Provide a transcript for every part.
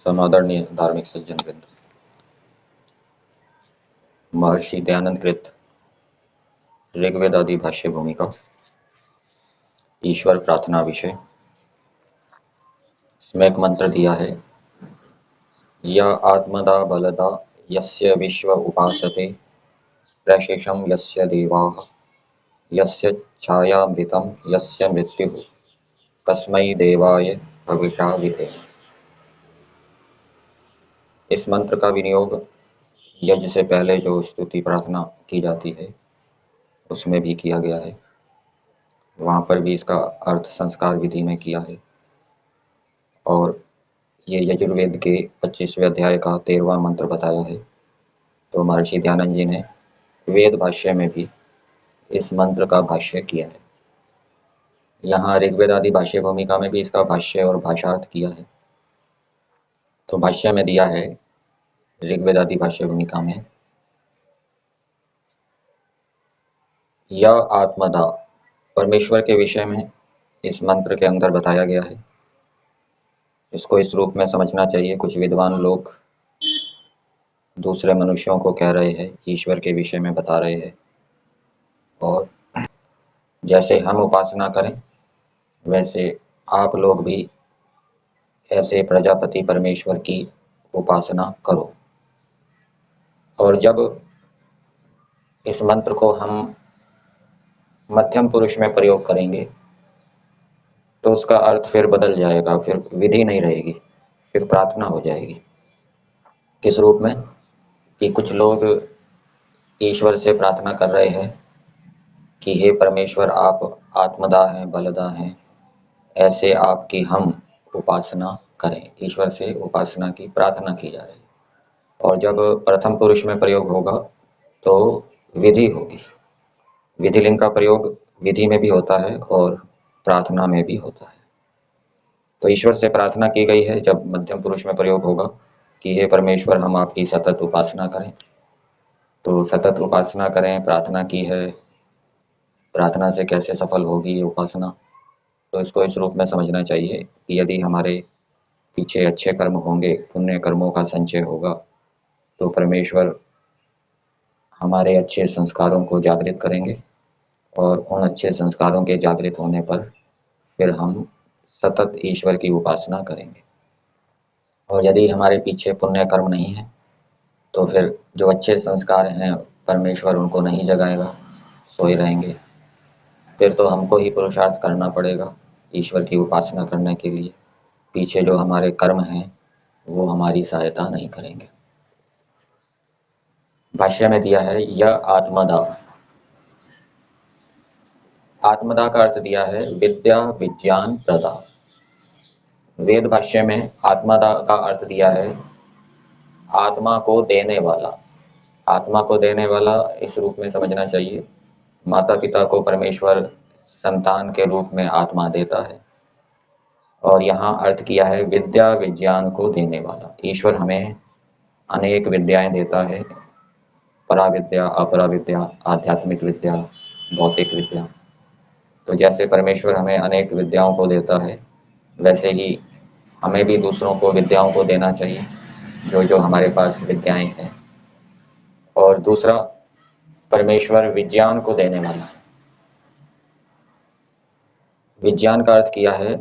समादरणीय धार्मिक सज्जन वृंद, महर्षि दयानंद कृत ऋग्वेद आदि भाष्य भूमिका, ईश्वर प्रार्थना विषय। इसमें एक मंत्र दिया है, या आत्मदा बलदा यस्य विश्व उपासते प्रशेषम यस्य देवाः यस्य छायामृतं यस्य मृत्युः कस्मै देवाय हविषा विधे। इस मंत्र का विनियोग यज्ञ से पहले जो स्तुति प्रार्थना की जाती है उसमें भी किया गया है। वहाँ पर भी इसका अर्थ संस्कार विधि में किया है। और ये यजुर्वेद के 25वें अध्याय का 13वां मंत्र बताया है। तो महर्षि दयानंद जी ने वेद भाष्य में भी इस मंत्र का भाष्य किया है। यहाँ ऋग्वेद आदि भाष्य भूमिका में भी इसका भाष्य और भाषार्थ किया है। तो भाष्य में दिया है ऋग्वेद आदि भाष्य भूमिका में, या आत्मदा परमेश्वर के विषय में इस मंत्र के अंदर बताया गया है। इसको इस रूप में समझना चाहिए। कुछ विद्वान लोग दूसरे मनुष्यों को कह रहे हैं, ईश्वर के विषय में बता रहे हैं, और जैसे हम उपासना करें वैसे आप लोग भी ऐसे प्रजापति परमेश्वर की उपासना करो। और जब इस मंत्र को हम मध्यम पुरुष में प्रयोग करेंगे तो उसका अर्थ फिर बदल जाएगा, फिर विधि नहीं रहेगी, फिर प्रार्थना हो जाएगी। किस रूप में कि कुछ लोग ईश्वर से प्रार्थना कर रहे हैं कि हे परमेश्वर, आप आत्मदा हैं, बलदा हैं, ऐसे आपकी हम उपासना करें। ईश्वर से उपासना की प्रार्थना की जा रही है। और जब प्रथम पुरुष में प्रयोग होगा तो विधि होगी। विधिलिंग का प्रयोग विधि में भी होता है और प्रार्थना में भी होता है। तो ईश्वर से प्रार्थना की गई है। जब मध्यम पुरुष में प्रयोग होगा कि हे परमेश्वर, हम आपकी सतत उपासना करें, तो सतत उपासना करें, प्रार्थना की है। प्रार्थना से कैसे सफल होगी ये उपासना, तो इसको इस रूप में समझना चाहिए कि यदि हमारे पीछे अच्छे कर्म होंगे, पुण्य कर्मों का संचय होगा, तो परमेश्वर हमारे अच्छे संस्कारों को जागृत करेंगे और उन अच्छे संस्कारों के जागृत होने पर फिर हम सतत ईश्वर की उपासना करेंगे। और यदि हमारे पीछे पुण्य कर्म नहीं है तो फिर जो अच्छे संस्कार हैं परमेश्वर उनको नहीं जगाएगा, सोए रहेंगे। फिर तो हमको ही पुरुषार्थ करना पड़ेगा ईश्वर की उपासना करने के लिए। पीछे जो हमारे कर्म हैं वो हमारी सहायता नहीं करेंगे। भाष्य में दिया है, यह आत्मदा। आत्मदा का अर्थ दिया है विद्या विज्ञान प्रदा। वेद भाष्य में आत्मदा का अर्थ दिया है आत्मा को देने वाला। आत्मा को देने वाला इस रूप में समझना चाहिए, माता पिता को परमेश्वर संतान के रूप में आत्मा देता है। और यहाँ अर्थ किया है विद्या विज्ञान को देने वाला। ईश्वर हमें अनेक विद्याएं देता है, पराविद्या, अपराविद्या, आध्यात्मिक विद्या, भौतिक विद्या। तो जैसे परमेश्वर हमें अनेक विद्याओं को देता है, वैसे ही हमें भी दूसरों को विद्याओं को देना चाहिए, जो जो हमारे पास विद्याएं हैं। और दूसरा, परमेश्वर विज्ञान को देने वाला है। विज्ञान का अर्थ किया है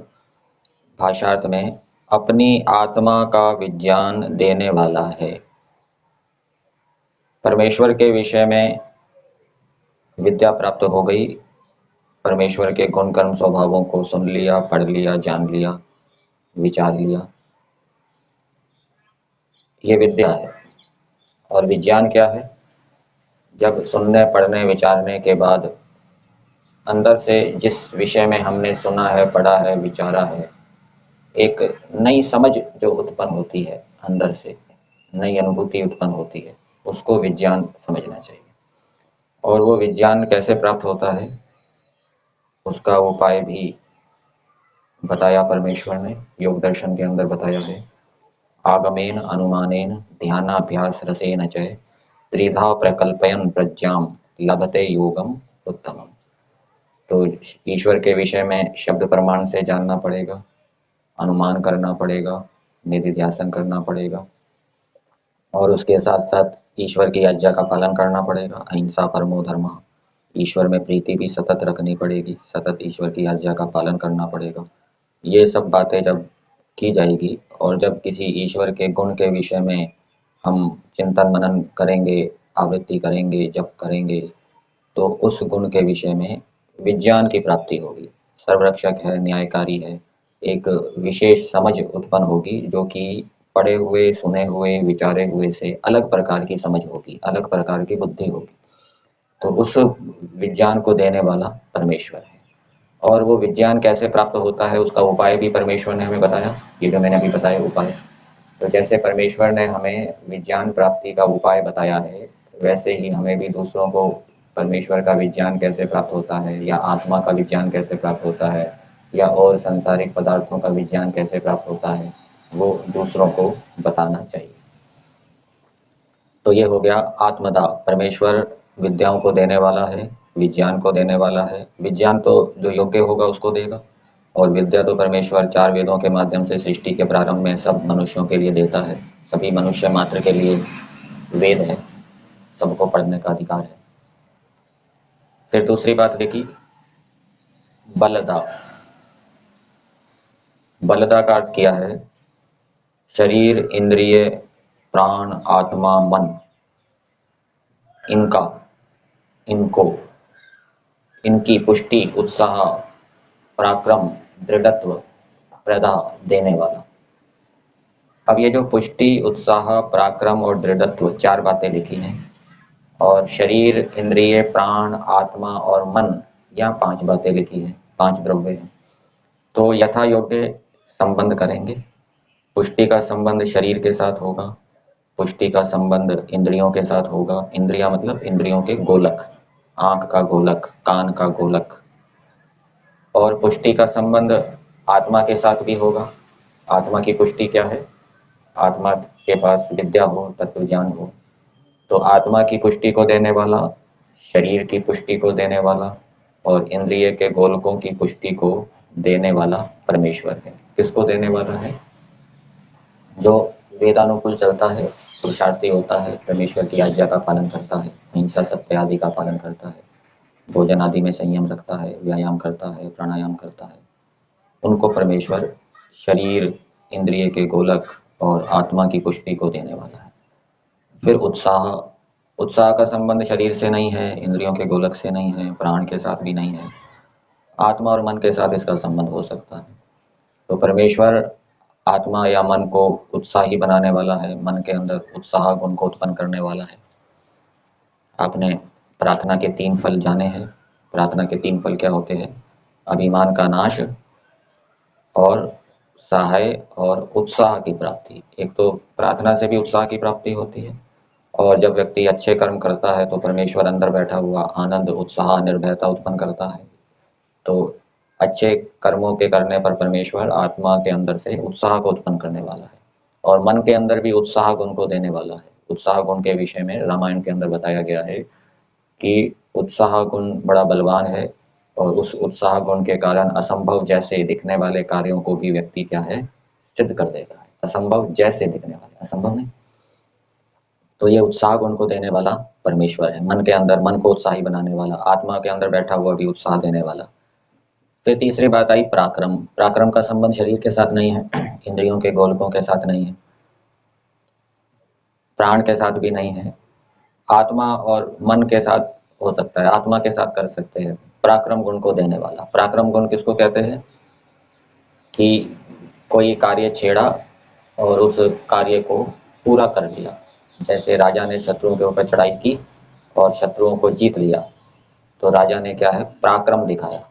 भाषार्थ में अपनी आत्मा का विज्ञान देने वाला है। परमेश्वर के विषय में विद्या प्राप्त हो गई, परमेश्वर के गुण कर्म स्वभावों को सुन लिया, पढ़ लिया, जान लिया, विचार लिया, ये विद्या है। और विज्ञान क्या है? जब सुनने, पढ़ने, विचारने के बाद अंदर से जिस विषय में हमने सुना है, पढ़ा है, विचारा है, एक नई समझ जो उत्पन्न होती है, अंदर से नई अनुभूति उत्पन्न होती है, उसको विज्ञान समझना चाहिए। और वो विज्ञान कैसे प्राप्त होता है उसका उपाय भी बताया परमेश्वर ने, योग दर्शन के अंदर बताया है। आगमेन अनुमानेन ध्यानाभ्यास रसेन च त्रिधा प्रकल्पयन प्रज्ञाम लभते योगम उत्तमम। तो ईश्वर के विषय में शब्द प्रमाण से जानना पड़ेगा, अनुमान करना पड़ेगा, निधिध्यासन करना पड़ेगा और उसके साथ साथ ईश्वर की आज्ञा का पालन करना पड़ेगा। अहिंसा परमो धर्मः, ईश्वर में प्रीति भी सतत रखनी पड़ेगी, सतत ईश्वर की आज्ञा का पालन करना पड़ेगा। ये सब बातें जब की जाएगी और जब किसी ईश्वर के गुण के विषय में हम चिंतन मनन करेंगे, आवृत्ति करेंगे, जप करेंगे, तो उस गुण के विषय में विज्ञान की प्राप्ति होगी। सर्वरक्षक है, न्यायकारी है, एक विशेष समझ उत्पन्न होगी जो कि पढ़े हुए, सुने हुए, विचारे हुए से अलग प्रकार की समझ होगी, अलग प्रकार की बुद्धि होगी। तो उस विज्ञान को देने वाला परमेश्वर है। और वो विज्ञान कैसे प्राप्त होता है उसका उपाय भी परमेश्वर ने हमें बताया, ये जो मैंने अभी बताया उपाय। तो जैसे परमेश्वर ने हमें विज्ञान प्राप्ति का उपाय बताया है, वैसे ही हमें भी दूसरों को परमेश्वर का विज्ञान कैसे प्राप्त होता है, या आत्मा का विज्ञान कैसे प्राप्त होता है, या और सांसारिक पदार्थों का विज्ञान कैसे प्राप्त होता है, वो दूसरों को बताना चाहिए। तो ये हो गया आत्मदा, परमेश्वर विद्याओं को देने वाला है, विज्ञान को देने वाला है। विज्ञान तो जो योग्य होगा उसको देगा, और विद्या तो परमेश्वर 4 वेदों के माध्यम से सृष्टि के प्रारंभ में सब मनुष्यों के लिए देता है। सभी मनुष्य मात्र के लिए वेद है, सबको पढ़ने का अधिकार है। फिर दूसरी बात देखी, बलदा। बलदा का अर्थ किया है शरीर, इंद्रिय, प्राण, आत्मा, मन, इनको इनकी पुष्टि, उत्साह, पराक्रम, दृढ़त्व, प्रदा देने वाला। अब ये जो पुष्टि, उत्साह, पराक्रम और दृढ़त्व 4 बातें लिखी हैं, और शरीर, इंद्रिय, प्राण, आत्मा और मन, यहाँ 5 बातें लिखी हैं, 5 द्रव्य हैं। तो यथा योग्य संबंध करेंगे। पुष्टि का संबंध शरीर के साथ होगा, पुष्टि का संबंध इंद्रियों के साथ होगा। इंद्रिया मतलब इंद्रियों के गोलक, आंख का गोलक, कान का गोलक। और पुष्टि का संबंध आत्मा के साथ भी होगा। आत्मा की पुष्टि क्या है? आत्मा के पास विद्या हो, तत्व ज्ञान हो। तो आत्मा की पुष्टि को देने वाला, शरीर की पुष्टि को देने वाला और इंद्रिय के गोलकों की पुष्टि को देने वाला परमेश्वर है। किसको देने वाला है? जो वेदानुकूल चलता है, पुरुषार्थी होता है, परमेश्वर की आज्ञा का पालन करता है, अहिंसा, सत्य आदि का पालन करता है, भोजन आदि में संयम रखता है, व्यायाम करता है, प्राणायाम करता है, उनको परमेश्वर शरीर, इंद्रिय के गोलक और आत्मा की पुष्टि को देने वाला है। फिर उत्साह। उत्साह का संबंध शरीर से नहीं है, इंद्रियों के गोलक से नहीं है, प्राण के साथ भी नहीं है, आत्मा और मन के साथ इसका संबंध हो सकता है। तो परमेश्वर आत्मा या मन को उत्साही बनाने वाला है, मन के अंदर उत्साह गुण को उत्पन्न करने वाला है। आपने प्रार्थना के 3 फल जाने हैं। प्रार्थना के 3 फल क्या होते हैं? अभिमान का नाश और सहाय और उत्साह की प्राप्ति। एक तो प्रार्थना से भी उत्साह की प्राप्ति होती है, और जब व्यक्ति अच्छे कर्म करता है तो परमेश्वर अंदर बैठा हुआ आनंद, उत्साह, निर्भयता उत्पन्न करता है। तो अच्छे कर्मों के करने पर परमेश्वर आत्मा के अंदर से उत्साह को उत्पन्न करने वाला है, और मन के अंदर भी उत्साह गुण को देने वाला है। उत्साह गुण के विषय में रामायण के अंदर बताया गया है कि उत्साह गुण बड़ा बलवान है, और उस उत्साह गुण के कारण असंभव जैसे दिखने वाले कार्यों को भी व्यक्ति क्या है, सिद्ध कर देता है। असंभव जैसे दिखने वाले, असंभव नहीं। तो ये उत्साह गुण को देने वाला परमेश्वर है, मन के अंदर मन को उत्साही बनाने वाला, आत्मा के अंदर बैठा हुआ भी उत्साह देने वाला। फिर तीसरी बात आई पराक्रम। पराक्रम का संबंध शरीर के साथ नहीं है, इंद्रियों के गोलकों के साथ नहीं है, प्राण के साथ भी नहीं है, आत्मा और मन के साथ हो सकता है, आत्मा के साथ कर सकते हैं। पराक्रम गुण को देने वाला। पराक्रम गुण किसको कहते हैं? कि कोई कार्य छेड़ा और उस कार्य को पूरा कर लिया। जैसे राजा ने शत्रुओं के ऊपर चढ़ाई की और शत्रुओं को जीत लिया, तो राजा ने क्या है, पराक्रम दिखाया।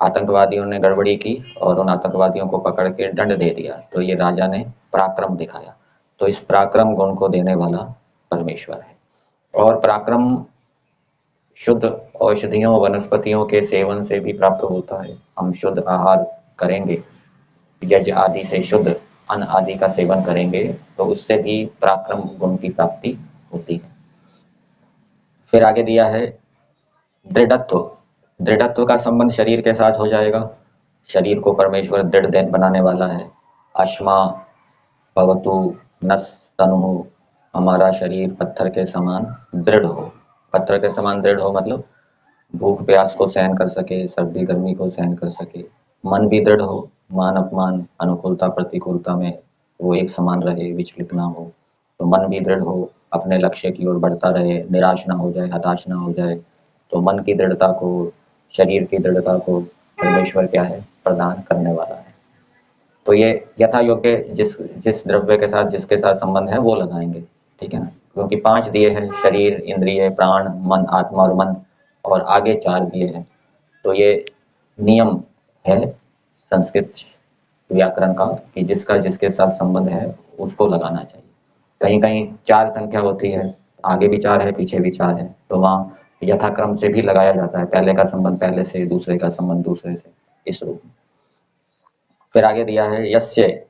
आतंकवादियों ने गड़बड़ी की और उन आतंकवादियों को पकड़ के दंड दे दिया, तो ये राजा ने पराक्रम दिखाया। तो इस पराक्रम गुण को देने वाला परमेश्वर है। और पराक्रम शुद्ध औषधियों, वनस्पतियों के सेवन से भी प्राप्त होता है। हम शुद्ध आहार करेंगे, यज्ञ आदि से शुद्ध अन्न आदि का सेवन करेंगे, तो उससे भी पराक्रम गुण की प्राप्ति होती है। फिर आगे दिया है दृढ़त्व। दृढ़त्व का संबंध शरीर के साथ हो जाएगा। शरीर को परमेश्वर दृढ़ बनाने वाला है। अश्मा भवतु नस तनु, हमारा शरीर पत्थर के समान दृढ़ हो। पत्थर के समान दृढ़ हो मतलब भूख प्यास को सहन कर सके, सर्दी गर्मी को सहन कर सके। मन भी दृढ़ हो, मान अपमान अनुकूलता प्रतिकूलता में वो एक समान रहे, विचलित ना हो। तो मन भी दृढ़ हो, अपने लक्ष्य की ओर बढ़ता रहे, निराश ना हो जाए, हताश ना हो जाए। तो मन की दृढ़ता को, शरीर की दृढ़ता को परमेश्वर क्या है, प्रदान करने वाला है। तो ये यथा योग्य जिस जिस द्रव्य के साथ जिसके साथ संबंध है वो लगाएंगे, ठीक है ना। क्योंकि 5 दिए हैं, शरीर, इंद्रिय, प्राण, मन, आत्मा और मन, और आगे 4 दिए हैं। तो ये नियम है संस्कृत व्याकरण का कि जिसका जिसके साथ संबंध है उसको लगाना चाहिए। कहीं कहीं 4 संख्या होती है, आगे भी 4 है, पीछे भी 4 है, तो वहाँ यथाक्रम से भी लगाया जाता है, पहले का संबंध पहले से, दूसरे का संबंध दूसरे से, इस रूप में। फिर आगे दिया है यस्य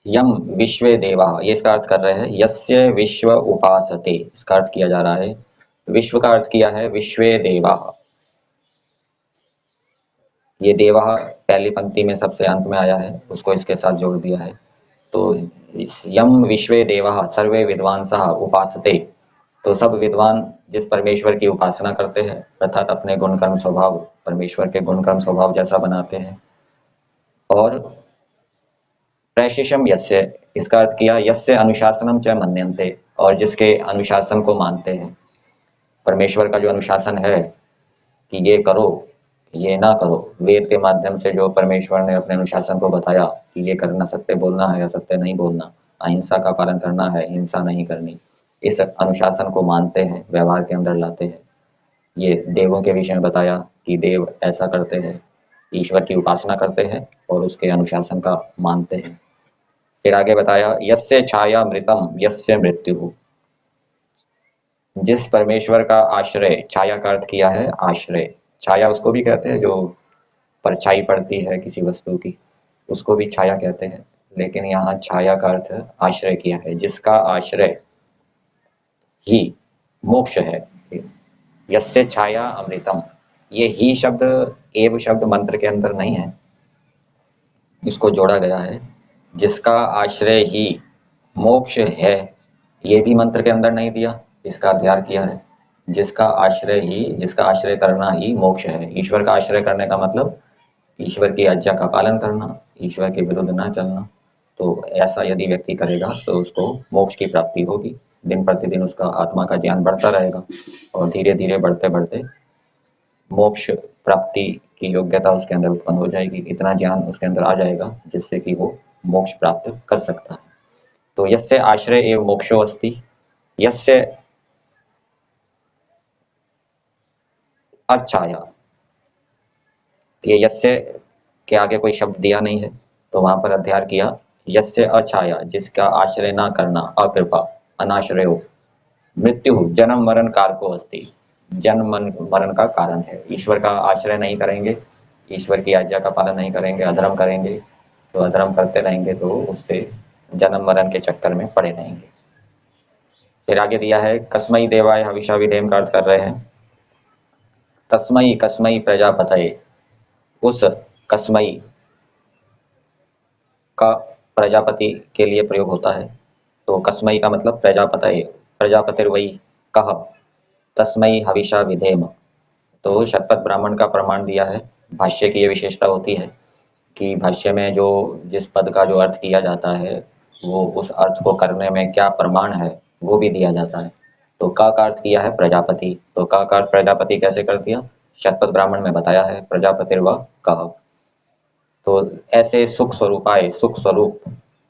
यम विश्वे देवा, ये इसका अर्थ कर रहे हैं यस्य विश्व उपासते, इसका अर्थ किया जा रहा है, विश्व का अर्थ किया है विश्वे देवा। ये देवा पहली पंक्ति में सबसे अंत में आया है, उसको इसके साथ जोड़ दिया है। तो यम विश्वे देवा सर्वे विद्वांसः उपासते, तो सब विद्वान जिस परमेश्वर की उपासना करते हैं, अर्थात अपने गुण कर्म स्वभाव परमेश्वर के गुण कर्म स्वभाव जैसा बनाते हैं। और प्रैशिषम यस्य, इसका अर्थ किया यस्य अनुशासनम च मन्यन्ते, और जिसके अनुशासन को मानते हैं। परमेश्वर का जो अनुशासन है कि ये करो, ये ना करो, वेद के माध्यम से जो परमेश्वर ने अपने अनुशासन को बताया कि ये करना, सत्य बोलना है, असत्य नहीं बोलना, अहिंसा का पालन करना है, हिंसा नहीं करनी, इस अनुशासन को मानते हैं, व्यवहार के अंदर लाते हैं। ये देवों के विषय में बताया कि देव ऐसा करते हैं, ईश्वर की उपासना करते हैं और उसके अनुशासन का मानते हैं। फिर आगे बताया यस्य छाया मृतम यस्य मृत्यु, जिस परमेश्वर का आश्रय, छाया का अर्थ किया है आश्रय, छाया उसको भी कहते हैं जो परछाई पड़ती है किसी वस्तु की, उसको भी छाया कहते हैं, लेकिन यहाँ छाया का अर्थ आश्रय किया है, जिसका आश्रय ही मोक्ष है। यस्य छाया अमृतम, ये ही शब्द एव शब्द मंत्र के अंदर नहीं है, इसको जोड़ा गया है। जिसका आश्रय ही मोक्ष है, ये भी मंत्र के अंदर नहीं दिया, इसका अध्ययन किया है। जिसका आश्रय ही, जिसका आश्रय करना ही मोक्ष है। ईश्वर का आश्रय करने का मतलब ईश्वर की आज्ञा का पालन करना, ईश्वर के विरुद्ध ना चलना। तो ऐसा यदि व्यक्ति करेगा तो उसको मोक्ष की प्राप्ति होगी, दिन प्रतिदिन उसका आत्मा का ज्ञान बढ़ता रहेगा और धीरे धीरे बढ़ते बढ़ते मोक्ष प्राप्ति की योग्यता उसके अंदर उत्पन्न हो जाएगी, इतना ज्ञान उसके अंदर आ जाएगा जिससे कि वो मोक्ष प्राप्त कर सकता है। तो यस्य आश्रय एवं मोक्षो अस्ति, यस्य अछाया, ये यस्य के आगे कोई शब्द दिया नहीं है, तो वहां पर अध्ययन किया यस्य अछाया, जिसका आश्रय ना करना, अकृपा, अनाश्रयो, मृत्यु जन्म मरण कारको अस्ति, जन्म मरण का कारण है। ईश्वर का आश्रय नहीं करेंगे, ईश्वर की आज्ञा का पालन नहीं करेंगे, अधर्म करेंगे, तो अधर्म करते रहेंगे तो उससे जन्म मरण के चक्कर में पड़े रहेंगे। फिर आगे दिया है कस्मई देवाय हविषा विधेम का अर्थ कर रहे हैं तस्मई कस्मई प्रजापतये, उस कस्मई का प्रजापति के लिए प्रयोग होता है। तो कस्मई का मतलब प्रजापतये, प्रजापतिर्वई कह तस्मई हविषा विधेम। तो शतपथ ब्राह्मण का प्रमाण दिया है। भाष्य की ये विशेषता होती है कि भाष्य में जो जिस पद का जो अर्थ किया जाता है वो उस अर्थ को करने में क्या प्रमाण है वो भी दिया जाता है। तो का अर्थ किया है प्रजापति, तो का अर्थ प्रजापति कैसे कर दिया, शतपथ ब्राह्मण में बताया है प्रजापतिर्वा कह। तो ऐसे सुख स्वरूपाय, सुख स्वरूप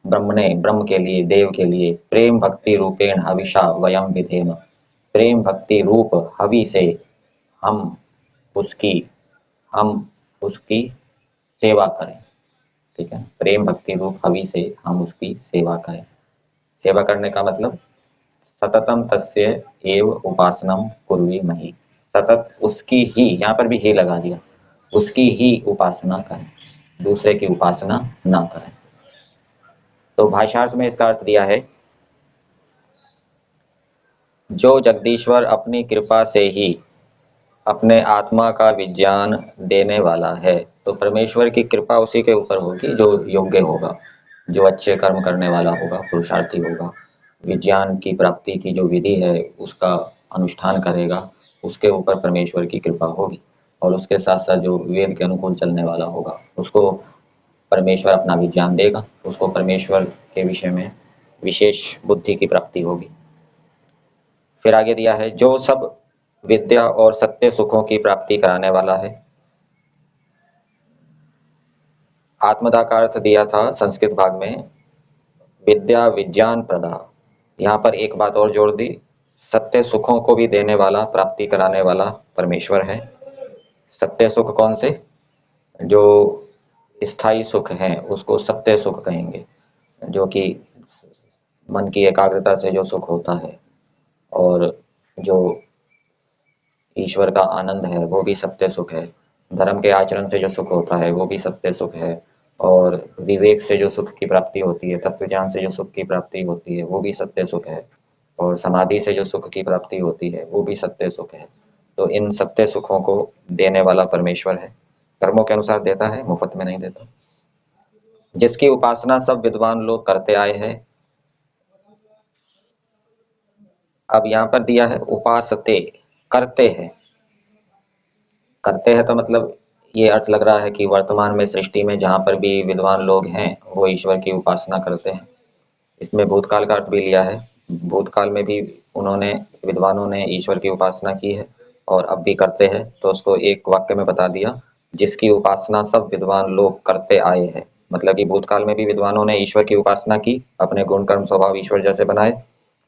ब्रह्मणे, ब्रह्म के लिए, देव के लिए, प्रेम भक्ति रूपेण हविषा वयम विधेम, प्रेम भक्ति रूप हवि से हम उसकी हम उसकी सेवा करें। ठीक है, प्रेम भक्ति रूप हवि से हम उसकी सेवा करें। सेवा करने का मतलब सततम तस्य एव उपासनम कुर्वीमहि, सतत उसकी ही, यहाँ पर भी ही लगा दिया, उसकी ही उपासना करें, दूसरे की उपासना ना करें। तो भाषार्थ में इसका अर्थ दिया है जो जगदीश्वर अपनी कृपा से ही अपने आत्मा का विज्ञान देने वाला है, तो परमेश्वर की कृपा उसी के ऊपर होगी जो योग्य होगा। जो अच्छे कर्म करने वाला होगा, पुरुषार्थी होगा, विज्ञान की प्राप्ति की जो विधि है उसका अनुष्ठान करेगा, उसके ऊपर परमेश्वर की कृपा होगी। और उसके साथ साथ जो वेद के अनुकूल चलने वाला होगा उसको परमेश्वर अपना विज्ञान देगा, उसको परमेश्वर के विषय में विशेष बुद्धि की प्राप्ति होगी। फिर आगे दिया है, जो सब विद्या और सत्य सुखों की प्राप्ति कराने वाला है। आत्मदा का अर्थ दिया था संस्कृत भाग में विद्या विज्ञान प्रदा। यहाँ पर एक बात और जोड़ दी, सत्य सुखों को भी देने वाला, प्राप्ति कराने वाला परमेश्वर है। सत्य सुख कौन से? जो स्थायी सुख हैं उसको सत्य सुख कहेंगे, जो कि मन की एकाग्रता से जो सुख होता है, और जो ईश्वर का आनंद है वो भी सत्य सुख है। धर्म के आचरण से जो सुख होता है वो भी सत्य सुख है, और विवेक से जो सुख की प्राप्ति होती है, तत्व ज्ञान से जो सुख की प्राप्ति होती है वो भी सत्य सुख है, और समाधि से जो सुख की प्राप्ति होती है वो भी सत्य सुख है। तो इन सत्य सुखों को देने वाला परमेश्वर है, कर्मों के अनुसार देता है, मुफ्त में नहीं देता। जिसकी उपासना सब विद्वान लोग करते आए हैं। अब यहाँ पर दिया है उपासते, करते हैं। करते हैं तो मतलब ये अर्थ लग रहा है कि वर्तमान में सृष्टि में जहाँ पर भी विद्वान लोग हैं वो ईश्वर की उपासना करते हैं। इसमें भूतकाल का अर्थ भी लिया है, भूतकाल में भी उन्होंने, विद्वानों ने ईश्वर की उपासना की है और अब भी करते हैं। तो उसको एक वाक्य में बता दिया, जिसकी उपासना सब विद्वान लोग करते आए हैं। मतलब कि भूतकाल में भी विद्वानों ने ईश्वर की उपासना की, अपने गुण कर्म स्वभाव ईश्वर जैसे बनाए,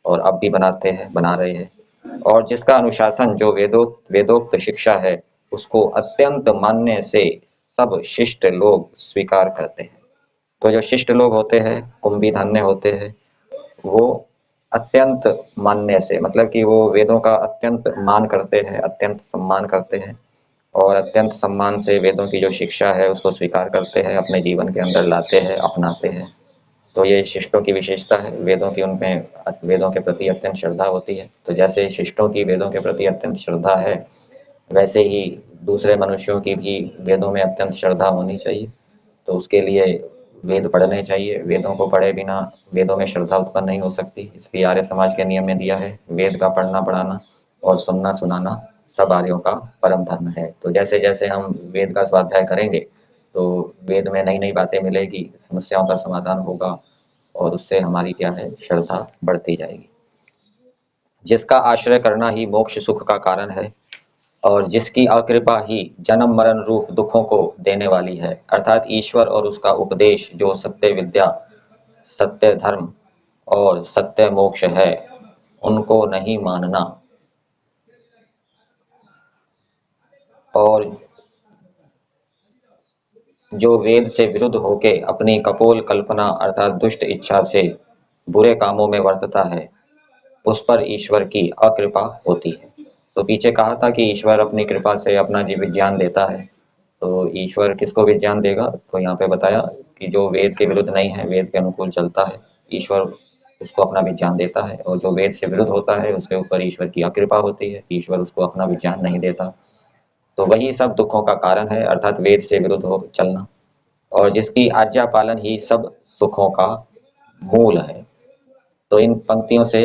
और अब भी बनाते हैं, बना रहे हैं। और जिसका अनुशासन जो वेदोक्त शिक्षा है उसको अत्यंत मानने से सब शिष्ट लोग स्वीकार करते हैं। तो जो शिष्ट लोग होते हैं, कुंभी धान्य होते हैं, वो अत्यंत मानने से, मतलब कि वो वेदों का अत्यंत मान करते हैं, अत्यंत सम्मान करते हैं, और अत्यंत सम्मान से वेदों की जो शिक्षा है उसको स्वीकार करते हैं, अपने जीवन के अंदर लाते हैं, अपनाते हैं। तो ये शिष्टों की विशेषता है, वेदों की, उनमें वेदों के प्रति अत्यंत श्रद्धा होती है। तो जैसे शिष्टों की वेदों के प्रति अत्यंत श्रद्धा है, वैसे ही दूसरे मनुष्यों की भी वेदों में अत्यंत श्रद्धा होनी चाहिए। तो उसके लिए वेद पढ़ने चाहिए, वेदों को पढ़े बिना वेदों में श्रद्धा उत्पन्न नहीं हो सकती। इसलिए आर्य समाज के नियम में दिया है, वेद का पढ़ना पढ़ाना और सुनना सुनाना सब आर्यों का परम धर्म है। तो जैसे जैसे हम वेद का स्वाध्याय करेंगे तो वेद में नई नई बातें मिलेगी, समस्याओं का समाधान होगा, और उससे हमारी क्या है, श्रद्धा बढ़ती जाएगी। जिसका आश्रय करना ही मोक्ष सुख का कारण है, और जिसकी अकृपा ही जन्म मरण रूप दुखों को देने वाली है, अर्थात ईश्वर और उसका उपदेश जो सत्य विद्या, सत्य धर्म और सत्य मोक्ष है, उनको नहीं मानना, और जो वेद से विरुद्ध होके अपनी कपोल कल्पना अर्थात दुष्ट इच्छा से बुरे कामों में वर्तता है, उस पर ईश्वर की अकृपा होती है। तो पीछे कहा था कि ईश्वर अपनी कृपा से अपना जीव विज्ञान देता है। तो ईश्वर किसको विज्ञान देगा? तो यहाँ पे बताया कि जो वेद के विरुद्ध नहीं है, वेद के अनुकूल चलता है, ईश्वर उसको अपना विज्ञान देता है। और जो वेद से विरुद्ध होता है उसके ऊपर ईश्वर की अकृपा होती है, ईश्वर उसको अपना विज्ञान नहीं देता। तो वही सब दुखों का कारण है, अर्थात वेद से विरुद्ध हो चलना। और जिसकी आज्ञा पालन ही सब सुखों का मूल है। तो इन पंक्तियों से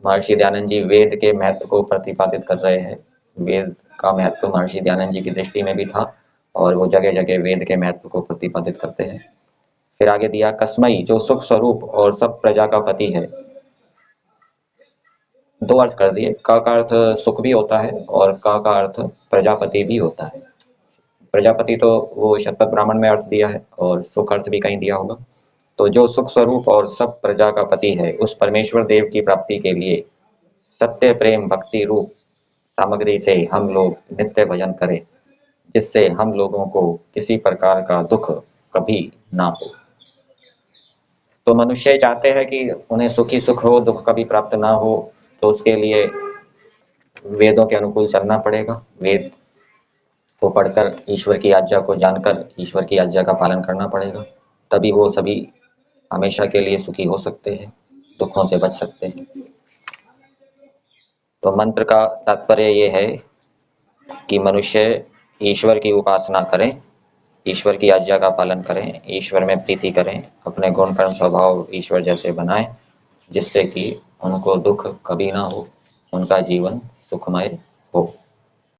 महर्षि दयानंद जी वेद के महत्व को प्रतिपादित कर रहे हैं। वेद का महत्व महर्षि दयानंद जी की दृष्टि में भी था, और वो जगह जगह वेद के महत्व को प्रतिपादित करते हैं। फिर आगे दिया, कसमई जो सुख स्वरूप और सब प्रजा का पति है। दो अर्थ कर दिए, का अर्थ सुख भी होता है और का अर्थ प्रजापति भी होता है। प्रजापति तो वो शतपथ ब्राह्मण में अर्थ दिया है, और सुख अर्थ भी कहीं दिया होगा। तो जो सुख स्वरूप और सब प्रजा का पति है, उस परमेश्वर देव की प्राप्ति के लिए सत्य प्रेम भक्ति रूप सामग्री से हम लोग नित्य भजन करें, जिससे हम लोगों को किसी प्रकार का दुख कभी ना हो। तो मनुष्य चाहते हैं कि उन्हें सुखी सुख हो, दुख कभी प्राप्त ना हो। तो उसके लिए वेदों के अनुकूल चलना पड़ेगा, वेद को पढ़कर ईश्वर की आज्ञा को जानकर ईश्वर की आज्ञा का पालन करना पड़ेगा, तभी वो सभी हमेशा के लिए सुखी हो सकते हैं, दुखों से बच सकते हैं। तो मंत्र का तात्पर्य ये है कि मनुष्य ईश्वर की उपासना करें, ईश्वर की आज्ञा का पालन करें, ईश्वर में प्रीति करें, अपने गुण कर्म स्वभाव ईश्वर जैसे बनाएं, जिससे कि उनको दुख कभी ना हो, उनका जीवन सुखमय हो।